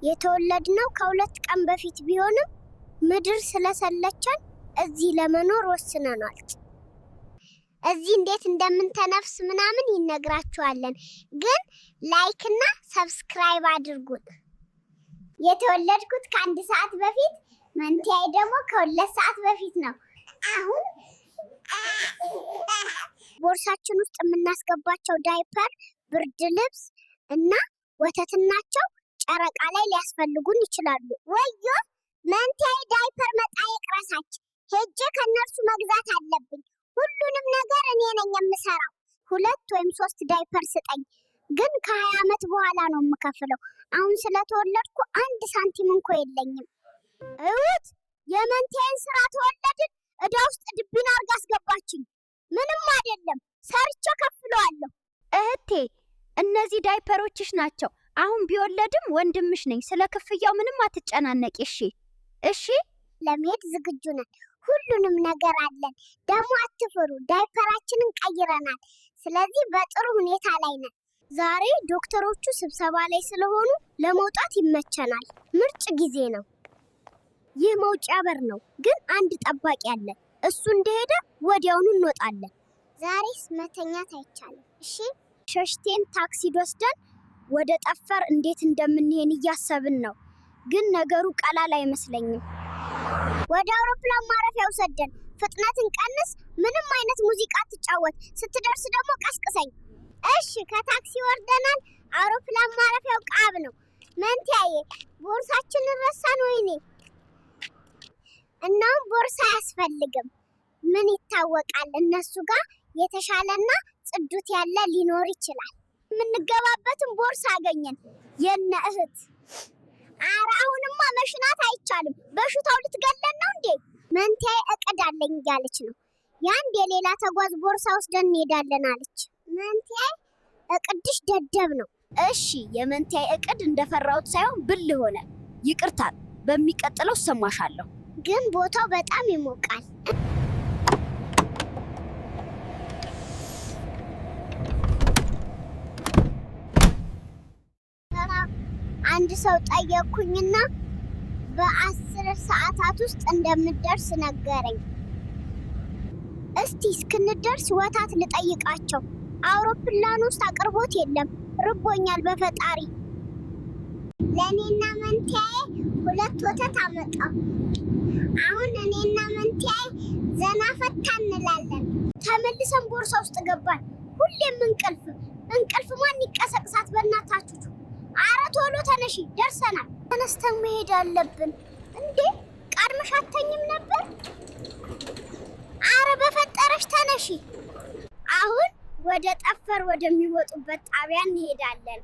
የተወለድነው ከሁለት ቀን በፊት ቢሆንም ምድር ስለሰለቸን እዚህ ለመኖር ወስነናል። እዚህ እንዴት እንደምንተነፍስ ምናምን ይነግራችኋለን። ግን ላይክ እና ሰብስክራይብ አድርጉት። የተወለድኩት ከአንድ ሰዓት በፊት መንቲያዬ ደግሞ ከሁለት ሰዓት በፊት ነው። አሁን ቦርሳችን ውስጥ የምናስገባቸው ዳይፐር፣ ብርድ ልብስ እና ወተት ናቸው። ጨረቃ ላይ ሊያስፈልጉን ይችላሉ። ወዮ መንቲያዬ ዳይፐር መጣየቅ ረሳች። ሄጄ ከነርሱ መግዛት አለብኝ። ሁሉንም ነገር እኔ ነኝ የምሰራው። 2 ወይም 3 ዳይፐር ስጠኝ። ግን ከ20 ዓመት በኋላ ነው የምከፍለው። አሁን ስለተወለድኩ 1 ሳንቲም እንኳ የለኝም። እውት የመንቲያዬን ስራ ተወለድን እዳ ውስጥ ድብና አርጋ አስገባችኝ። ምንም አይደለም፣ ሰርቼ ከፍለዋለሁ። እህቴ እነዚህ ዳይፐሮችሽ ናቸው። አሁን ቢወለድም ወንድምሽ ነኝ። ስለ ክፍያው ምንም አትጨናነቂ። እሺ ለመሄድ ዝግጁ ነን። ሁሉንም ነገር አለን። ደግሞ አትፍሩ፣ ዳይፐራችንን ቀይረናል። ስለዚህ በጥሩ ሁኔታ ላይ ነን። ዛሬ ዶክተሮቹ ስብሰባ ላይ ስለሆኑ ለመውጣት ይመቸናል። ምርጥ ጊዜ ነው። ይህ መውጫ በር ነው፣ ግን አንድ ጠባቂ አለ። እሱ እንደሄደ ወዲያውኑ እንወጣለን። ዛሬስ መተኛት አይቻልም። እሺ ሸሽቴን ታክሲ ወስደን ወደ ጠፈር እንዴት እንደምንሄድ እያሰብን ነው። ግን ነገሩ ቀላል አይመስለኝም። ወደ አውሮፕላን ማረፊያ ወሰደን። ፍጥነትን ቀንስ፣ ምንም አይነት ሙዚቃ አትጫወት። ስትደርስ ደግሞ ቀስቅሰኝ። እሺ ከታክሲ ወርደናል። አውሮፕላን ማረፊያው ቃብ ነው። መንቲያዬ ቦርሳችንን ረሳን። ወይኔ እናም ቦርሳ አያስፈልግም። ምን ይታወቃል፣ እነሱ ጋር የተሻለና ጽዱት ያለ ሊኖር ይችላል። የምንገባበትን ቦርሳ አገኘን። የነ እህት ኧረ አሁንማ መሽናት አይቻልም። በሽታው ልትገለን ነው እንዴ? መንቲያዬ እቅድ አለኝ እያለች ነው። የአንድ የሌላ ተጓዝ ቦርሳ ወስደን እንሄዳለን አለች። መንቲያዬ እቅድሽ ደደብ ነው። እሺ የመንቲያዬ እቅድ እንደፈራሁት ሳይሆን ብል ሆነ። ይቅርታ፣ በሚቀጥለው ሰማሻለሁ። ግን ቦታው በጣም ይሞቃል። አንድ ሰው ጠየቅኩኝና በ10 ሰዓታት ውስጥ እንደምደርስ ነገረኝ። እስቲ እስክንደርስ ወታት ልጠይቃቸው። አውሮፕላን ውስጥ አቅርቦት የለም። ርቦኛል በፈጣሪ። ለእኔና መንቲያዬ 2 ወተት አመጣው። አሁን እኔና መንቲያዬ ዘና ፈታ እንላለን። ተመልሰን ቦርሳ ውስጥ ገባን። ሁሌም እንቅልፍ ማን ይቀሰቅሳት በእናታችሁ። አረ ቶሎ ተነሺ፣ ደርሰናል። ተነስተን መሄድ አለብን። እንዴ ቀድመሽ አተኝም ነበር? አረ በፈጠረሽ ተነሺ። አሁን ወደ ጠፈር ወደሚወጡበት ጣቢያ እንሄዳለን።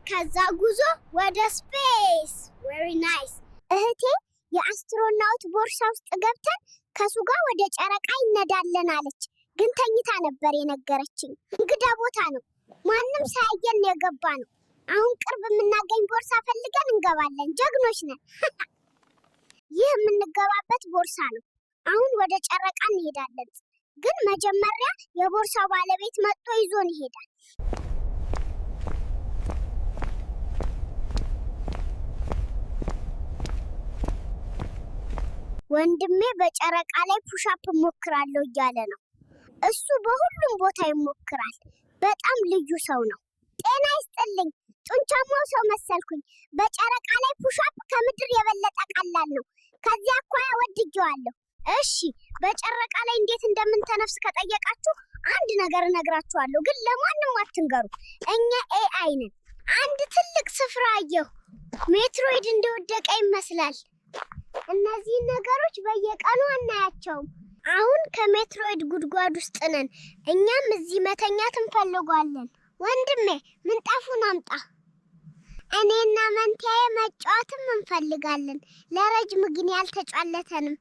ከዛ ጉዞ ወደ ስፔስ። ቬሪ ናይስ። እህቴ የአስትሮናውት ቦርሳ ውስጥ ገብተን ከሱ ጋር ወደ ጨረቃ ይነዳለን አለች። ግን ተኝታ ነበር የነገረችኝ። እንግዳ ቦታ ነው፣ ማንም ሳያየን የገባ ነው። አሁን ቅርብ የምናገኝ ቦርሳ ፈልገን እንገባለን። ጀግኖች ነን። ይህ የምንገባበት ቦርሳ ነው። አሁን ወደ ጨረቃ እንሄዳለን። ግን መጀመሪያ የቦርሳው ባለቤት መጥቶ ይዞን ይሄዳል። ወንድሜ በጨረቃ ላይ ፑሻፕ ሞክራለሁ እያለ ነው። እሱ በሁሉም ቦታ ይሞክራል። በጣም ልዩ ሰው ነው። ጤና ይስጥልኝ። ጡንቻማው ሰው መሰልኩኝ። በጨረቃ ላይ ፑሻፕ ከምድር የበለጠ ቀላል ነው። ከዚያ አኳያ ወድጄዋለሁ። እሺ በጨረቃ ላይ እንዴት እንደምንተነፍስ ከጠየቃችሁ አንድ ነገር እነግራችኋለሁ፣ ግን ለማንም አትንገሩ። እኛ ኤአይ ነን። አንድ ትልቅ ስፍራ አየሁ። ሜትሮይድ እንደወደቀ ይመስላል። እነዚህ ነገሮች በየቀኑ አናያቸውም። አሁን ከሜትሮይድ ጉድጓድ ውስጥ ነን። እኛም እዚህ መተኛት እንፈልጋለን። ወንድሜ ምንጣፉን አምጣ። እኔና መንቲያዬ መጫወትም እንፈልጋለን። ለረጅም ግን ያልተጫለተንም።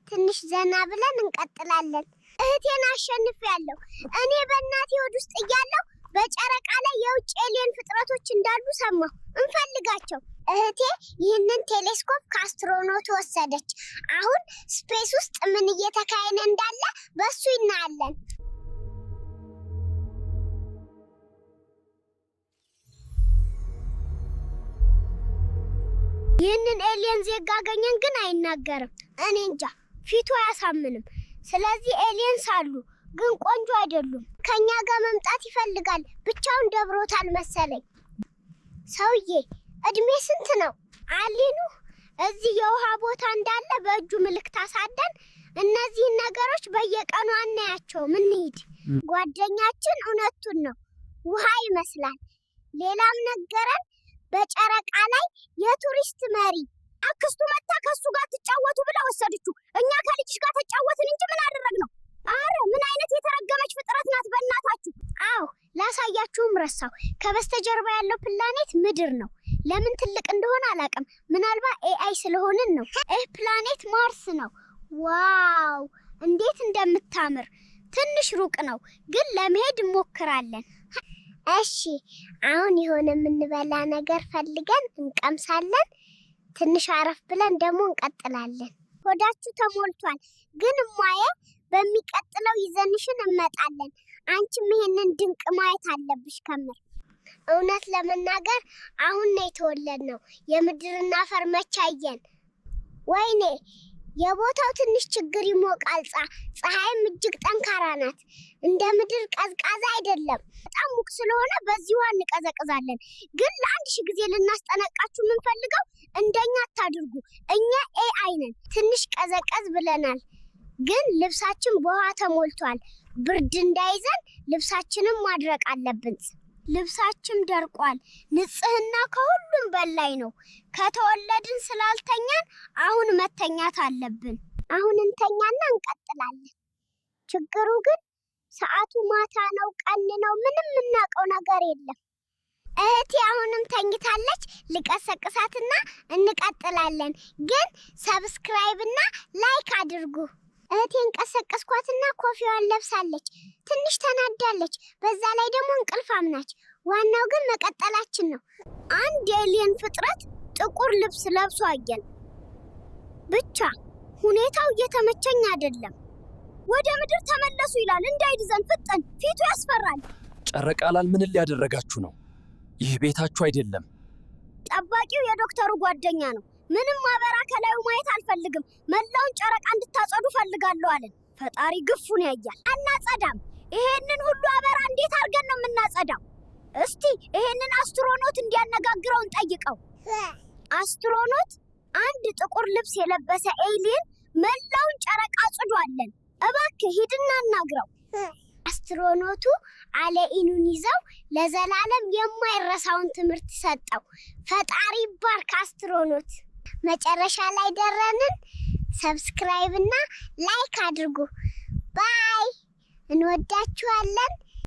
ትንሽ ዘና ብለን እንቀጥላለን። እህቴን አሸንፌያለሁ። እኔ በእናቴ ሆድ ውስጥ እያለሁ በጨረቃ ላይ የውጭ ኤሊየን ፍጥረቶች እንዳሉ ሰማሁ። እንፈልጋቸው። እህቴ ይህንን ቴሌስኮፕ ከአስትሮኖት ወሰደች። አሁን ስፔስ ውስጥ ምን እየተካሄደ እንዳለ በሱ እናያለን። ይህንን ኤሊየን ዜጋ አገኘን ግን አይናገርም። እኔ እንጃ ፊቱ አያሳምንም። ስለዚህ ኤሊየንስ አሉ ግን ቆንጆ አይደሉም። ከኛ ጋር መምጣት ይፈልጋል። ብቻውን ደብሮታል መሰለኝ። ሰውዬ እድሜ ስንት ነው? አሊኑ እዚህ የውሃ ቦታ እንዳለ በእጁ ምልክት አሳደን እነዚህን ነገሮች በየቀኑ አናያቸውም። እንሂድ። ጓደኛችን እውነቱን ነው፣ ውሃ ይመስላል። ሌላም ነገረን። በጨረቃ ላይ የቱሪስት መሪ አክስቱ መታ ከሱ ጋር ትጫወቱ ብላ ወሰደችው። እኛ ከልጅሽ ጋር ተጫወትን እንጂ ምን አደረግነው? አረ ምን አይነት የተረገመች ፍጥረት ናት በእናታችሁ! አዎ ላሳያችሁም ረሳው። ከበስተጀርባ ያለው ፕላኔት ምድር ነው። ለምን ትልቅ እንደሆነ አላውቅም። ምናልባት ኤአይ ስለሆንን ነው። ይህ ፕላኔት ማርስ ነው። ዋው እንዴት እንደምታምር! ትንሽ ሩቅ ነው ግን ለመሄድ እንሞክራለን። እሺ አሁን የሆነ የምንበላ ነገር ፈልገን እንቀምሳለን። ትንሽ አረፍ ብለን ደግሞ እንቀጥላለን። ሆዳችሁ ተሞልቷል ግን እማዬ በሚቀጥለው ይዘንሽን እንመጣለን። አንቺም ይሄንን ድንቅ ማየት አለብሽ። ከምር እውነት ለመናገር አሁን ነው የተወለድነው። የምድርና አፈር መቻየን። ወይኔ የቦታው ትንሽ ችግር ይሞቃል። ፀሐይም እጅግ ጠንካራ ናት። እንደ ምድር ቀዝቃዛ አይደለም። በጣም ሙቅ ስለሆነ በዚህ ውሃ እንቀዘቅዛለን። ግን ለ1000 ጊዜ ልናስጠነቃችሁ የምንፈልገው እንደኛ አታድርጉ። እኛ ኤአይ ነን። ትንሽ ቀዘቀዝ ብለናል ግን ልብሳችን በውሃ ተሞልቷል። ብርድ እንዳይዘን ልብሳችንን ማድረቅ አለብን። ልብሳችን ደርቋል። ንጽህና ከሁሉም በላይ ነው። ከተወለድን ስላልተኛን አሁን መተኛት አለብን። አሁን እንተኛና እንቀጥላለን። ችግሩ ግን ሰዓቱ ማታ ነው ቀን ነው ምንም የምናውቀው ነገር የለም። እህቴ አሁንም ተኝታለች። ልቀሰቅሳትና እንቀጥላለን። ግን ሰብስክራይብ እና ላይክ አድርጉ። እህቴን ቀሰቀስኳትና ኮፊዋን ለብሳለች። ትንሽ ተናዳለች። በዛ ላይ ደግሞ እንቅልፋም ናች። ዋናው ግን መቀጠላችን ነው። አንድ ኤሊየን ፍጥረት ጥቁር ልብስ ለብሶ አየን። ብቻ ሁኔታው እየተመቸኝ አይደለም። ወደ ምድር ተመለሱ ይላል። እንዳይድዘን ፍጠን፣ ፊቱ ያስፈራል። ጨረቃ ላል ምን ሊያደረጋችሁ ነው? ይህ ቤታችሁ አይደለም። ጠባቂው የዶክተሩ ጓደኛ ነው። ምንም ማበራ ከላዩ ማየት አልፈልግም። መላውን ጨረቃ እንድታጸዱ ፈልጋለሁ አለን። ፈጣሪ ግፉን ያያል። አናጸዳም። ይሄንን ሁሉ አበራ እንዴት አድርገን ነው የምናጸዳው? እስቲ ይሄንን አስትሮኖት እንዲያነጋግረው እንጠይቀው። አስትሮኖት አንድ ጥቁር ልብስ የለበሰ ኤሊየን መላውን ጨረቃ አጽዷለን። እባክህ ሂድና አናግረው። አስትሮኖቱ አለኢኑን ይዘው ለዘላለም የማይረሳውን ትምህርት ሰጠው። ፈጣሪ ባርክ አስትሮኖት። መጨረሻ ላይ ደረንን። ሰብስክራይብ እና ላይክ አድርጉ። ባይ። እንወዳችኋለን።